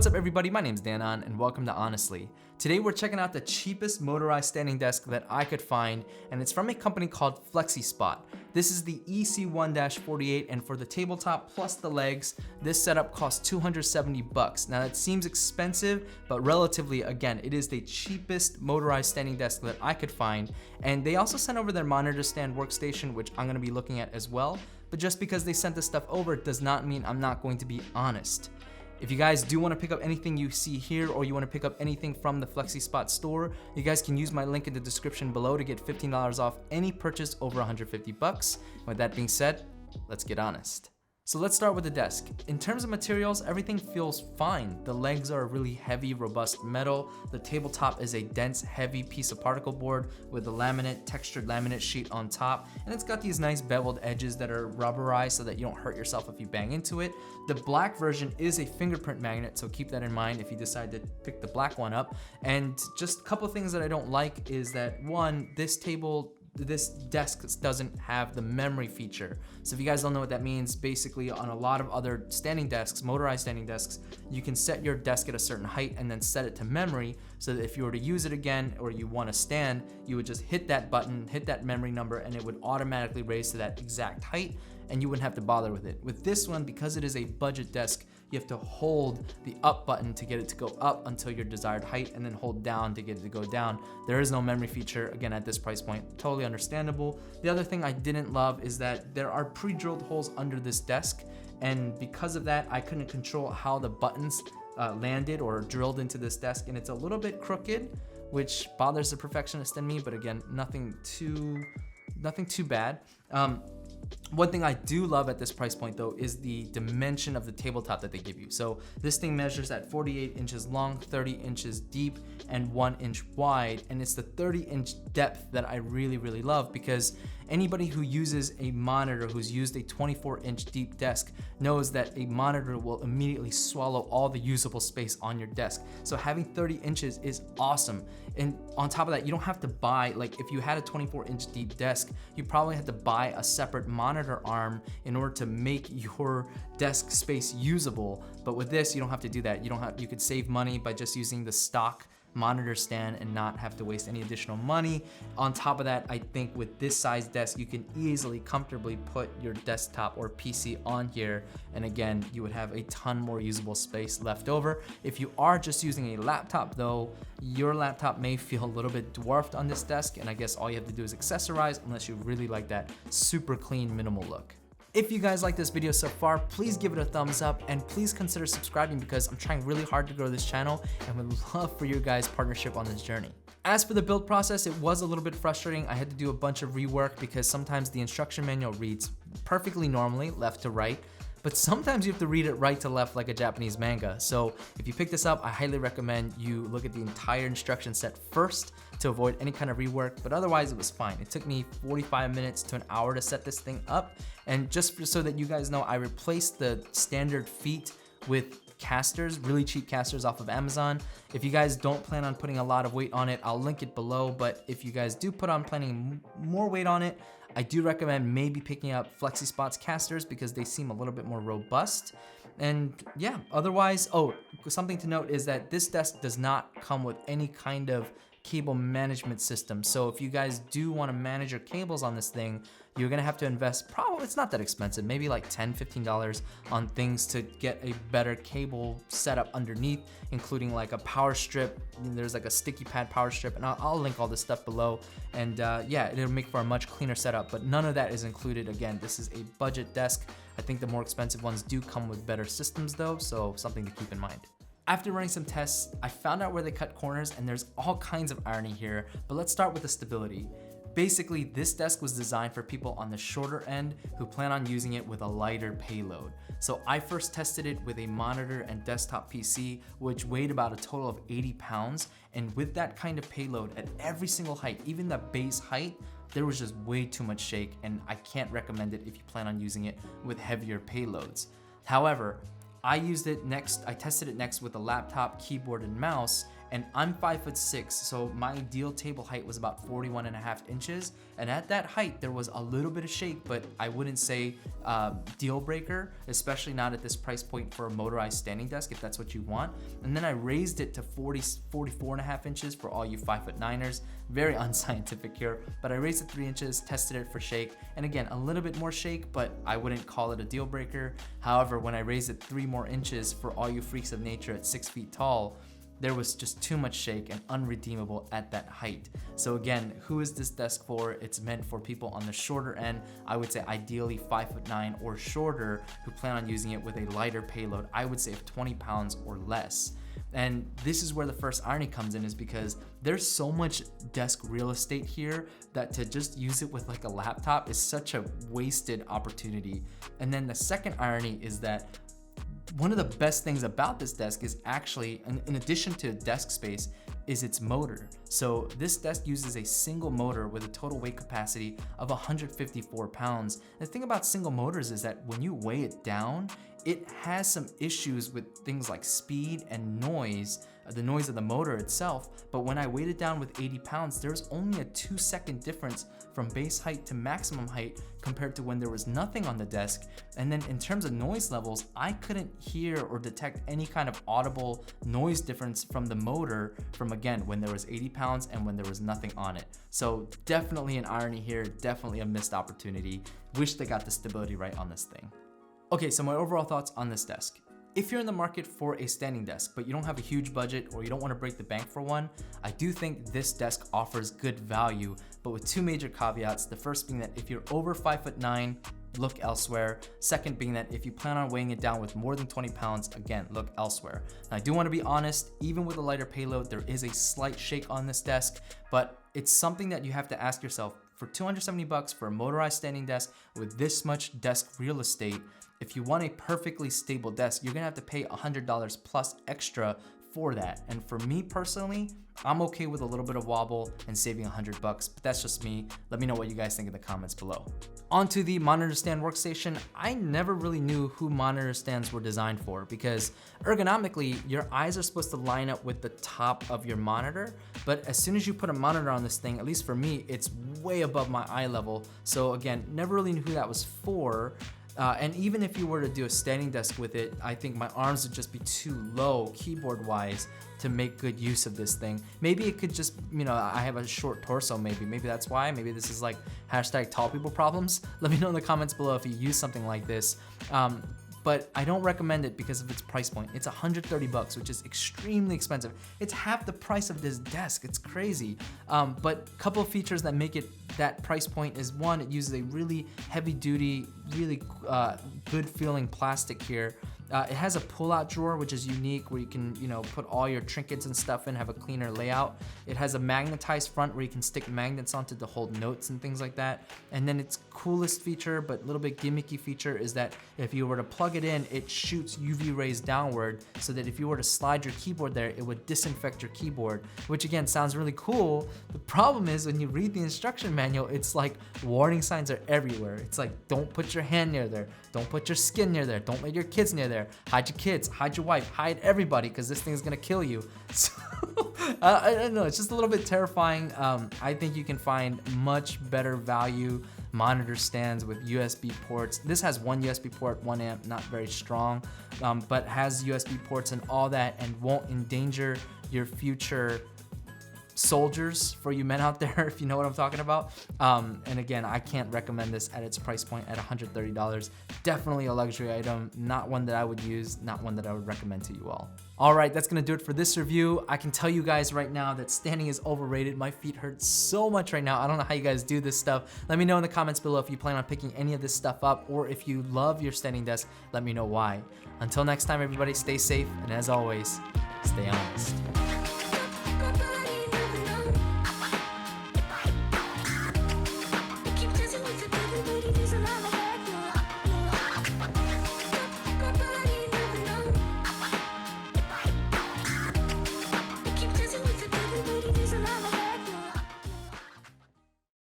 What's up everybody, my name's Danon and welcome to Ahnestly. Today we're checking out the cheapest motorized standing desk that I could find, and it's from a company called Flexispot. This is the EC1-48, and for the tabletop plus the legs, this setup costs 270 bucks. Now that seems expensive, but relatively, again, it is the cheapest motorized standing desk that I could find. And they also sent over their MonitorStand Workstation, which I'm gonna be looking at as well. But just because they sent this stuff over does not mean I'm not going to be honest. If you guys do want to pick up anything you see here, or you want to pick up anything from the Flexispot store, you guys can use my link in the description below to get $15 off any purchase over 150 bucks. With that being said, let's get honest. So let's start with the desk. In terms of materials, everything feels fine. The legs are really heavy, robust metal. The tabletop is a dense, heavy piece of particle board with a textured laminate sheet on top. And it's got these nice beveled edges that are rubberized so that you don't hurt yourself if you bang into it. The black version is a fingerprint magnet, so keep that in mind if you decide to pick the black one up. And just a couple things that I don't like is that, one, this desk doesn't have the memory feature. So if you guys don't know what that means, basically on a lot of other standing desks, motorized standing desks, you can set your desk at a certain height and then set it to memory, so that if you were to use it again or you want to stand, you would just hit that button, hit that memory number, and it would automatically raise to that exact height, and you wouldn't have to bother with it. With this one, because it is a budget desk, you have to hold the up button to get it to go up until your desired height, and then hold down to get it to go down. There is no memory feature, again, at this price point. Totally understandable. The other thing I didn't love is that there are pre-drilled holes under this desk, and because of that, I couldn't control how the buttons landed or drilled into this desk, and it's a little bit crooked, which bothers the perfectionist in me, but again, nothing too bad. One thing I do love at this price point though is the dimension of the tabletop that they give you. So this thing measures at 48 inches long, 30 inches deep, and 1 inch wide. And it's the 30-inch depth that I really, really love, because anybody who uses a monitor who's used a 24-inch deep desk knows that a monitor will immediately swallow all the usable space on your desk. So having 30 inches is awesome. And on top of that, you don't have to buy, like if you had a 24-inch deep desk, you probably had to buy a separate monitor arm in order to make your desk space usable. But with this, you don't have to do that. You could save money by just using the stock monitor stand and not have to waste any additional money. On top of that, I think with this size desk, you can easily, comfortably put your desktop or PC on here. And again, you would have a ton more usable space left over. If you are just using a laptop though, your laptop may feel a little bit dwarfed on this desk, and I guess all you have to do is accessorize, unless you really like that super clean, minimal look. If you guys like this video so far, please give it a thumbs up, and please consider subscribing, because I'm trying really hard to grow this channel and would love for your guys' partnership on this journey. As for the build process, it was a little bit frustrating. I had to do a bunch of rework because sometimes the instruction manual reads perfectly normally, left to right, but sometimes you have to read it right to left like a Japanese manga. So if you pick this up, I highly recommend you look at the entire instruction set first to avoid any kind of rework, but otherwise it was fine. It took me 45 minutes to an hour to set this thing up. And just so that you guys know, I replaced the standard feet with casters, really cheap casters off of Amazon. If you guys don't plan on putting a lot of weight on it, I'll link it below, but if you guys do planning more weight on it, I do recommend maybe picking up Flexispot's casters, because they seem a little bit more robust. And yeah, otherwise, something to note is that this desk does not come with any kind of cable management system. So if you guys do want to manage your cables on this thing, you're gonna have to invest, probably, it's not that expensive, maybe like $10, $15 on things to get a better cable setup underneath, including like a power strip. There's like a sticky pad power strip, and I'll link all this stuff below. And yeah, it'll make for a much cleaner setup, but none of that is included. Again, this is a budget desk. I think the more expensive ones do come with better systems though, so something to keep in mind. After running some tests, I found out where they cut corners, and there's all kinds of irony here, but let's start with the stability. Basically, this desk was designed for people on the shorter end who plan on using it with a lighter payload. So I first tested it with a monitor and desktop PC, which weighed about a total of 80 pounds. And with that kind of payload at every single height, even the base height, there was just way too much shake, and I can't recommend it if you plan on using it with heavier payloads. However, I tested it next with a laptop, keyboard, and mouse, and I'm 5'6", so my ideal table height was about 41.5 inches. And at that height, there was a little bit of shake, but I wouldn't say deal breaker, especially not at this price point for a motorized standing desk, if that's what you want. And then I raised it to 44.5 inches for all you 5'9"ers. Very unscientific here, but I raised it 3 inches, tested it for shake, and again, a little bit more shake, but I wouldn't call it a deal breaker. However, when I raised it 3 more inches for all you freaks of nature at 6 feet tall, there was just too much shake and unredeemable at that height. So again, who is this desk for? It's meant for people on the shorter end. I would say ideally 5'9" or shorter who plan on using it with a lighter payload. I would say of 20 pounds or less. And this is where the first irony comes in, is because there's so much desk real estate here that to just use it with like a laptop is such a wasted opportunity. And then the second irony is that one of the best things about this desk is actually, in addition to desk space, is its motor. So this desk uses a single motor with a total weight capacity of 154 pounds. The thing about single motors is that when you weigh it down, it has some issues with things like speed and noise, the noise of the motor itself. But when I weighed it down with 80 pounds, there's only a 2-second difference from base height to maximum height compared to when there was nothing on the desk. And then in terms of noise levels, I couldn't hear or detect any kind of audible noise difference from the motor from, again, when there was 80 pounds and when there was nothing on it. So definitely an irony here, definitely a missed opportunity. Wish they got the stability right on this thing. Okay, so my overall thoughts on this desk. If you're in the market for a standing desk, but you don't have a huge budget or you don't want to break the bank for one, I do think this desk offers good value, but with 2 major caveats. The first being that if you're over 5'9", look elsewhere. Second being that if you plan on weighing it down with more than 20 pounds, again, look elsewhere. Now, I do want to be honest, even with a lighter payload, there is a slight shake on this desk, but it's something that you have to ask yourself. For $270 for a motorized standing desk with this much desk real estate, if you want a perfectly stable desk, you're gonna have to pay $100 plus extra for that. And for me personally, I'm okay with a little bit of wobble and saving $100, but that's just me. Let me know what you guys think in the comments below. Onto the MonitorStand Workstation. I never really knew who monitor stands were designed for, because ergonomically, your eyes are supposed to line up with the top of your monitor, but as soon as you put a monitor on this thing, at least for me, it's way above my eye level. So again, never really knew who that was for. And even if you were to do a standing desk with it, I think my arms would just be too low keyboard wise to make good use of this thing. Maybe it could just, I have a short torso, maybe that's why. Maybe this is like hashtag tall people problems. Let me know in the comments below if you use something like this. But I don't recommend it because of its price point. It's $130, which is extremely expensive. It's half the price of this desk. It's crazy. But a couple of features that make it that price point is, one, it uses a really heavy duty, really good feeling plastic here. It has a pull-out drawer, which is unique, where you can, put all your trinkets and stuff in, have a cleaner layout. It has a magnetized front where you can stick magnets onto to hold notes and things like that. And then its coolest feature, but a little bit gimmicky feature, is that if you were to plug it in, it shoots UV rays downward, so that if you were to slide your keyboard there, it would disinfect your keyboard, which again sounds really cool. The problem is when you read the instruction manual, it's like warning signs are everywhere. It's like, don't put your hand near there, don't put your skin near there, don't let your kids near there, hide your kids, hide your wife, hide everybody, because this thing is gonna kill you. So I don't know, it's just a little bit terrifying. I think you can find much better value monitor stands with USB ports. This has one USB port, 1 amp, not very strong, but has USB ports and all that, and won't endanger your future soldiers, for you men out there, if you know what I'm talking about. And again, I can't recommend this at its price point at $130. Definitely a luxury item, not one that I would use, not one that I would recommend to you all. All right, that's gonna do it for this review. I can tell you guys right now that standing is overrated. My feet hurt so much right now. I don't know how you guys do this stuff. Let me know in the comments below if you plan on picking any of this stuff up, or if you love your standing desk, let me know why. Until next time, everybody, stay safe, and as always, stay honest.